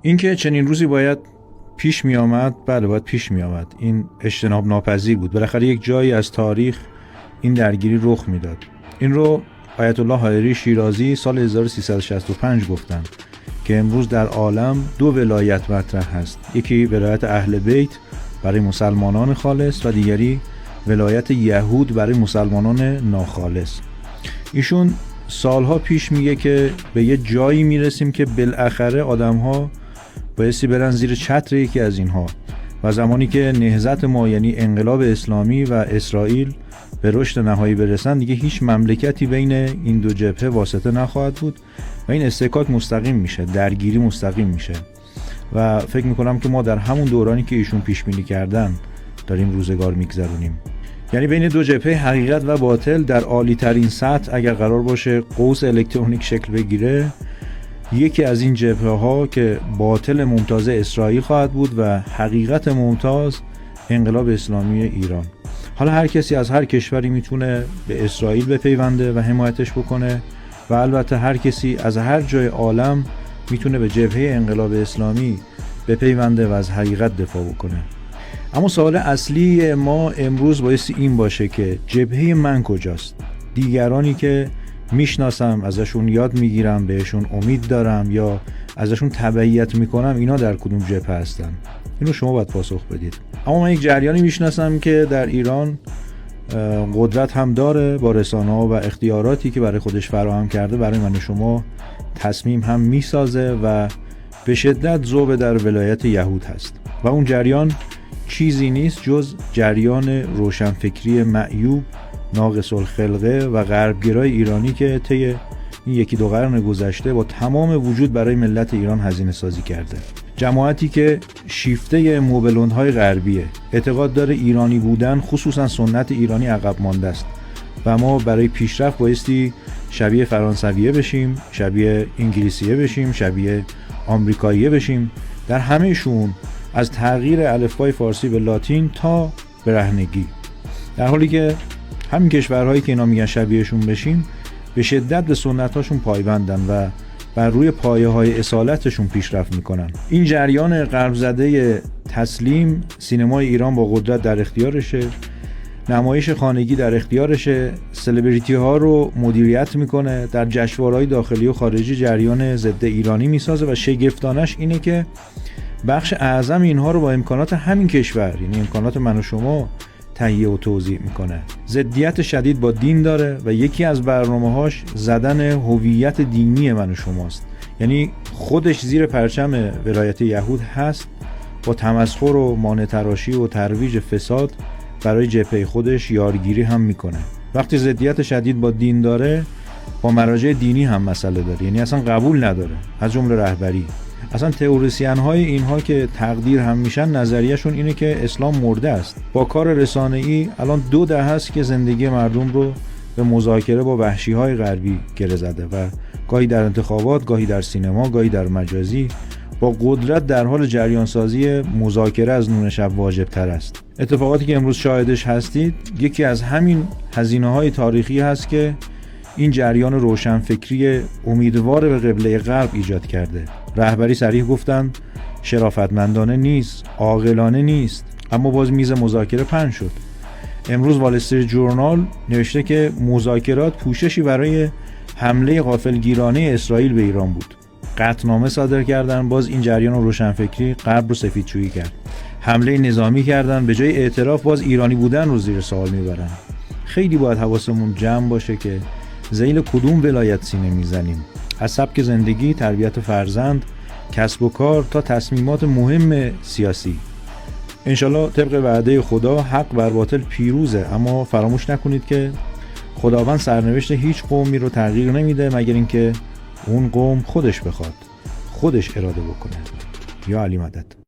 اینکه چنین روزی باید پیش می آمد، بله باید پیش می آمد. این اجتناب ناپذیر بود. بالاخره یک جایی از تاریخ این درگیری رخ میداد. این رو آیت الله حائری شیرازی سال 1365 گفتند که امروز در عالم دو ولایت مطرح هست. یکی ولایت اهل بیت برای مسلمانان خالص و دیگری ولایت یهود برای مسلمانان ناخالص. ایشون سالها پیش میگه که به یه جایی میرسیم که بالاخره آدم‌ها بایستی برن زیر چتر یکی از اینها و زمانی که نهضت ما یعنی انقلاب اسلامی و اسرائیل به رشد نهایی برسن دیگه هیچ مملکتی بین این دو جبهه واسطه نخواهد بود و این استحکاک مستقیم میشه، درگیری مستقیم میشه و فکر میکنم که ما در همون دورانی که ایشون پیش بینی کردن داریم روزگار میگذرونیم. یعنی بین دو جبهه حقیقت و باطل در عالی ترین سطح اگر قرار باشه قوس الکترونیک شکل بگیره، یکی از این جبهه ها که باطل ممتاز اسرائیل خواهد بود و حقیقت ممتاز انقلاب اسلامی ایران. حالا هر کسی از هر کشوری میتونه به اسرائیل بپیونده و حمایتش بکنه و البته هر کسی از هر جای عالم میتونه به جبهه انقلاب اسلامی بپیونده و از حقیقت دفاع بکنه. اما سوال اصلی ما امروز بایستی این باشه که جبهه من کجاست؟ دیگرانی که میشناسم، ازشون یاد میگیرم، بهشون امید دارم یا ازشون تبعیت میکنم، اینا در کدوم جبهه هستن؟ اینو شما باید پاسخ بدید. اما من یک جریانی میشناسم که در ایران قدرت هم داره، با رسانه‌ها و اختیاراتی که برای خودش فراهم کرده برای من و شما تصمیم هم میسازه و به شدت ذوب در ولایت یهود هست و اون جریان چیزی نیست جز جریان روشنفکری معیوب، ناقص الخلقه و غربگرای ایرانی که طی این یکی دو قرن گذشته با تمام وجود برای ملت ایران هزینه سازی کرده. جماعتی که شیفته موبلوندهای غربیه، اعتقاد داره ایرانی بودن خصوصا سنت ایرانی عقب مانده است و ما برای پیشرفت بایستی شبیه فرانسویه بشیم، شبیه انگلیسیه بشیم، شبیه آمریکاییه بشیم، در همه شون از تغییر الفبای فارسی به لاتین تا برهنگی. در حالی که همین کشورهایی که اینا میگن شبیهشون بشیم به شدت به سنتاشون پایبندن و بر روی پایه‌های اصالتشون پیشرفت میکنن. این جریان غرب زده تسلیم، سینمای ایران با قدرت در اختیارشه، نمایش خانگی در اختیارشه، سلبریتی ها رو مدیریت میکنه، در جشنواره‌های داخلی و خارجی جریان ضد ایرانی میسازه و شگفتانش اینه که بخش اعظم اینها رو با امکانات همین کشور، یعنی امکانات من و شما، تهیه و توزیع میکنه. ضدیت شدید با دین داره و یکی از برنامه‌هاش زدن هویت دینی من و شماست. یعنی خودش زیر پرچم ولایت یهود هست، با تمسخر و مانع تراشی و ترویج فساد برای جبهه خودش یارگیری هم میکنه. وقتی ضدیت شدید با دین داره، با مراجع دینی هم مسئله داره، یعنی اصلا قبول نداره، از جمله رهبری. اصلا تئوریسین های اینها که تقدیر هم میشن نظریهشون اینه که اسلام مرده است. با کار رسانه‌ای الان 2 دهه است که زندگی مردم رو به مذاکره با وحشی های غربی گره زده و گاهی در انتخابات، گاهی در سینما، گاهی در مجازی با قدرت در حال جریان سازی مذاکره از نون شب واجب تر است. اتفاقاتی که امروز شاهدش هستید یکی از همین هزینه‌های تاریخی هست که این جریان روشنفکری امیدوار به قبله غرب ایجاد کرده. رهبری صریح گفتن شرافتمندانه نیست، عاقلانه نیست، اما باز میز مذاکره پهن شد. امروز وال استریت جورنال نوشته که مذاکرات پوششی برای حمله غافلگیرانه اسرائیل به ایران بود. قطعنامه صادر کردن، باز این جریان روشنفکری غرب رو سفیدشویی کرد. حمله نظامی کردن، به جای اعتراف باز ایرانی بودن رو زیر سوال میبرن. خیلی باید حواسمون جمع باشه که ذیل کدوم ولایت سینه میزنیم. از سبک زندگی، تربیت فرزند، کسب و کار تا تصمیمات مهم سیاسی. انشالله طبق وعده خدا حق بر باطل پیروزه، اما فراموش نکنید که خداوند سرنوشت هیچ قومی رو تغییر نمیده مگر اینکه اون قوم خودش بخواد، خودش اراده بکنه. یا علی مدد.